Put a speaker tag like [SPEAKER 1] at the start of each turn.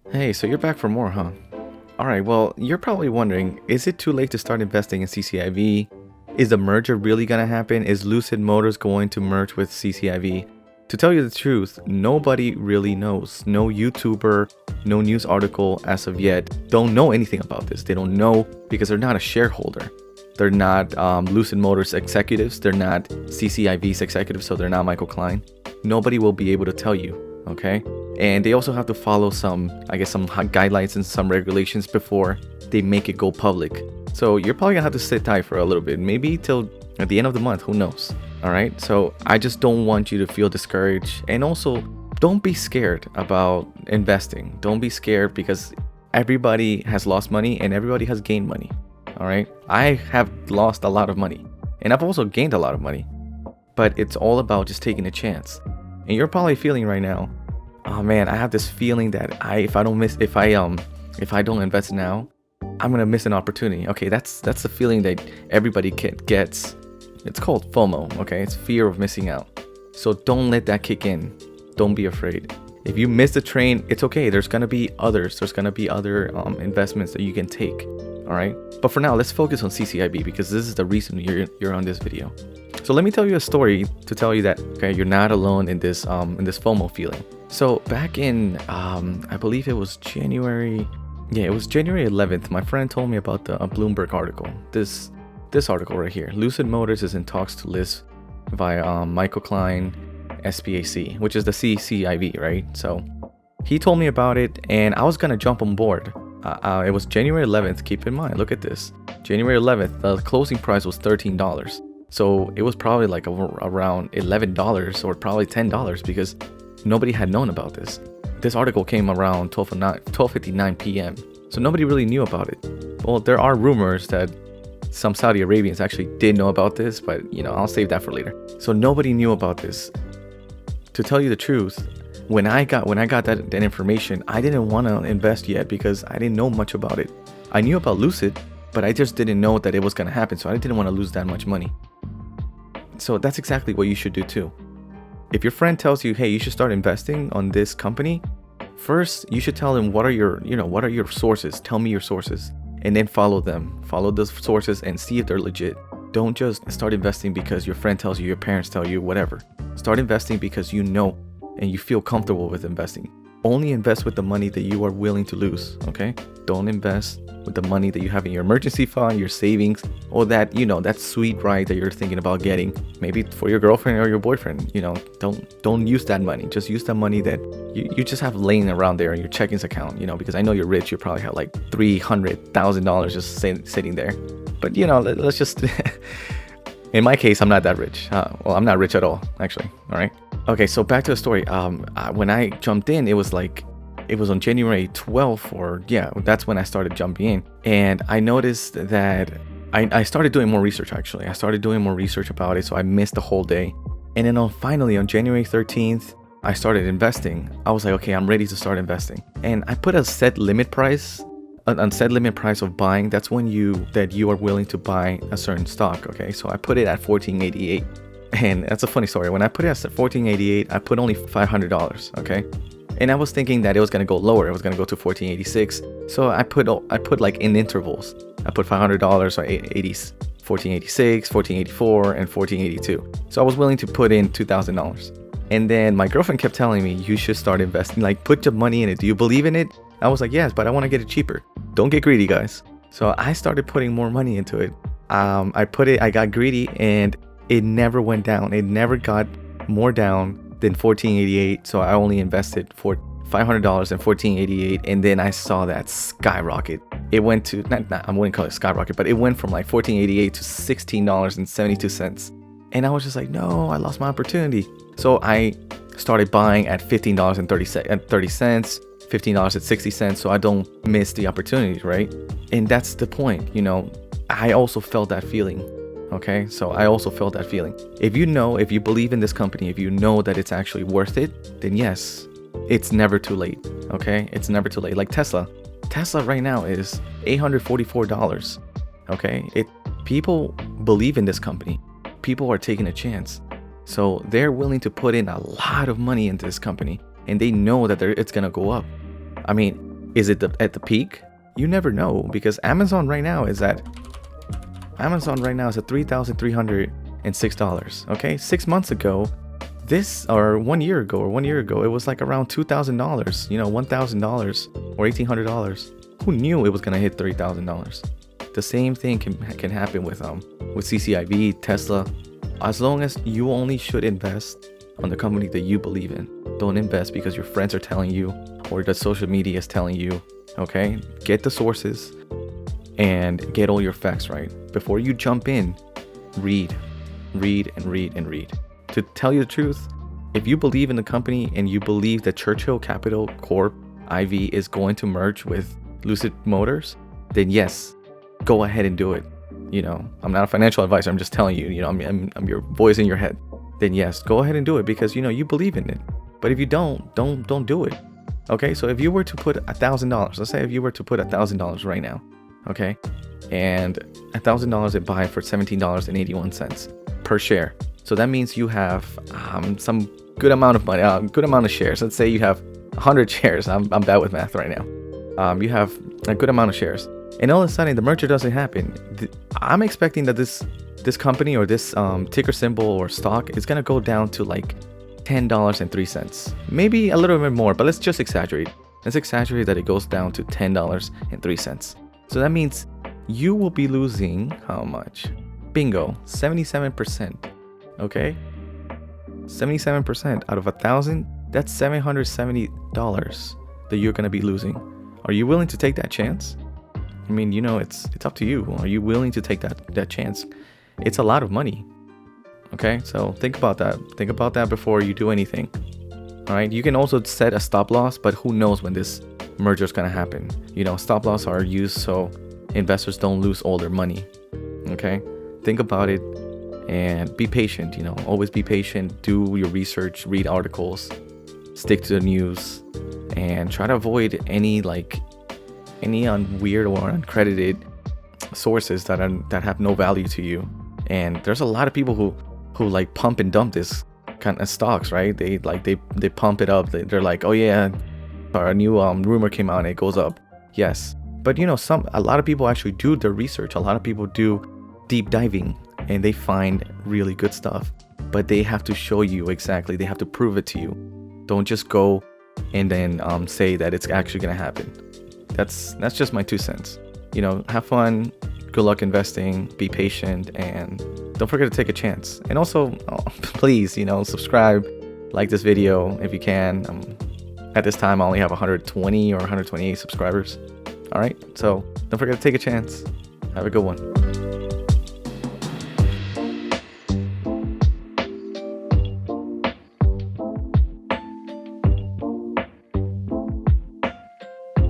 [SPEAKER 1] Hey, so you're back for more, huh? Alright, well, you're probably wondering, is it too late to start investing in CCIV? Is the merger really gonna happen? Is Lucid Motors going to merge with CCIV? To tell you the truth, nobody really knows. No YouTuber, no news article as of yet don't know anything about this. They don't know because they're not a shareholder. They're not Lucid Motors executives. They're not CCIV's executives, so they're not Michael Klein. Nobody will be able to tell you, okay? And they also have to follow some guidelines and some regulations before they make it go public. So you're probably gonna have to sit tight for a little bit, maybe till at the end of the month, who knows? All right, so I just don't want you to feel discouraged, and also don't be scared about investing. Don't be scared because everybody has lost money and everybody has gained money. All right, I have lost a lot of money and I've also gained a lot of money, but it's all about just taking a chance. And you're probably feeling right now, oh man, I have this feeling that if I don't invest now, I'm gonna miss an opportunity. Okay, that's the feeling that everybody gets. It's called FOMO. Okay, it's fear of missing out. So don't let that kick in. Don't be afraid. If you miss the train, it's okay. There's gonna be others. There's gonna be other investments that you can take. All right. But for now, let's focus on CCIV because this is the reason you're on this video. So let me tell you a story to tell you that okay, you're not alone in this FOMO feeling. So back in I believe it was January. Yeah, it was January 11th. My friend told me about the Bloomberg article. This article right here. Lucid Motors is in talks to list via Michael Klein SPAC, which is the CCIV, right? So he told me about it, and I was gonna jump on board. It was January 11th. Keep in mind, look at this. January 11th. The closing price was $13. So it was probably like around $11 or probably $10 because nobody had known about this. This article came around 12:59 p.m. So nobody really knew about it. Well, there are rumors that some Saudi Arabians actually did know about this, but I'll save that for later. So nobody knew about this. To tell you the truth, when I got that information, I didn't want to invest yet because I didn't know much about it. I knew about Lucid, but I just didn't know that it was going to happen, so I didn't want to lose that much money. So that's exactly what you should do too. If your friend tells you, hey, you should start investing on this company, first you should tell them what are your sources. Tell me your sources, and then follow them. Follow those sources and see if they're legit. Don't just start investing because your friend tells you, your parents tell you, whatever. Start investing because you know and you feel comfortable with investing. Only invest with the money that you are willing to lose, okay? Don't invest with the money that you have in your emergency fund, your savings, or that, that sweet ride that you're thinking about getting, maybe for your girlfriend or your boyfriend. Don't use that money. Just use that money that you just have laying around there in your checkings account, because I know you're rich. You probably have like $300,000 just sitting there. But, let's just, in my case, I'm not that rich. Well, I'm not rich at all, actually. All right. Okay, so back to the story. When I jumped in, it was on January 12th, or yeah, that's when I started jumping in. And I noticed that I started doing more research, actually. I started doing more research about it, so I missed the whole day. And then finally, on January 13th, I started investing. I was like, okay, I'm ready to start investing. And I put a set limit price, of buying. That's when you are willing to buy a certain stock, okay? So I put it at $14.88. And that's a funny story. When I put it at $14.88, I put only $500, okay? And I was thinking that it was gonna go lower. It was gonna go to $14.86. So I put like in intervals. I put $500, so $14.86, $14.84, and $14.82. So I was willing to put in $2,000. And then my girlfriend kept telling me, you should start investing. Like, put your money in it. Do you believe in it? I was like, yes, but I want to get it cheaper. Don't get greedy, guys. So I started putting more money into it. I got greedy, and it never went down. It never got more down than $14.88. So I only invested for $500 and $14.88, and then I saw that skyrocket. It went to I wouldn't call it skyrocket, but it went from like $14.88 to $16.72. And I was just like, no, I lost my opportunity. So I started buying at $15.30, $15.60, so I don't miss the opportunity, right? And that's the point, I also felt that feeling. Okay, so I also felt that feeling. If you believe in this company, if you know that it's actually worth it, then yes, it's never too late. Okay, it's never too late. Like Tesla right now is $844. Okay, people believe in this company. People are taking a chance, so they're willing to put in a lot of money into this company, and they know that it's gonna go up. I mean, Is it at the peak? You never know, because Amazon right now is at $3,306. Okay, 6 months ago, or 1 year ago, it was like around $2,000. You know, $1,000 or $1,800. Who knew it was gonna hit $3,000? The same thing can happen with CCIV, Tesla. As long as you only should invest on the company that you believe in. Don't invest because your friends are telling you or the social media is telling you. Okay, get the sources and get all your facts right before you jump in. Read. To tell you the truth, if you believe in the company and you believe that Churchill Capital Corp IV is going to merge with Lucid Motors, then yes, go ahead and do it. You know, I'm not a financial advisor. I'm just telling you. You know, I'm your voice in your head. Then yes, go ahead and do it because you know you believe in it. But if you don't do it. Okay, so if you were to put $1,000, let's say if you were to put $1,000 right now, okay, and $1,000 it buy for $17.81 per share. So that means you have some good amount of money, good amount of shares. Let's say you have 100 shares. I'm bad with math right now. You have a good amount of shares, and all of a sudden the merger doesn't happen. I'm expecting that this company or this ticker symbol or stock is gonna go down to like $10.03, maybe a little bit more, but let's just exaggerate. Let's exaggerate that it goes down to $10.03. So that means you will be losing how much? Bingo, 77%. Okay, 77% out of 1,000. That's $770 that you're gonna be losing. Are you willing to take that chance? I mean, you know, it's up to you. Are you willing to take that chance? It's a lot of money. Okay, so think about that. Think about that before you do anything. All right, you can also set a stop loss, but who knows when this merger is gonna happen? You know, stop loss are used so investors don't lose all their money. Okay, think about it and be patient. You know, always be patient. Do your research, read articles, stick to the news, and try to avoid any weird or uncredited sources that have no value to you. And there's a lot of people who like pump and dump this kind of stocks, right? They pump it up. They're like, oh yeah, a new rumor came out and it goes up. Yes, but you know, a lot of people actually do their research. A lot of people do deep diving and they find really good stuff, but they have to show you exactly. They have to prove it to you. Don't just go and then say that it's actually gonna happen. That's just my 2 cents. You know, have fun. Good luck investing, be patient, and don't forget to take a chance. And also, please, you know, subscribe, like this video if you can. At this time, I only have 120 or 128 subscribers. All right, so don't forget to take a chance. Have a good one.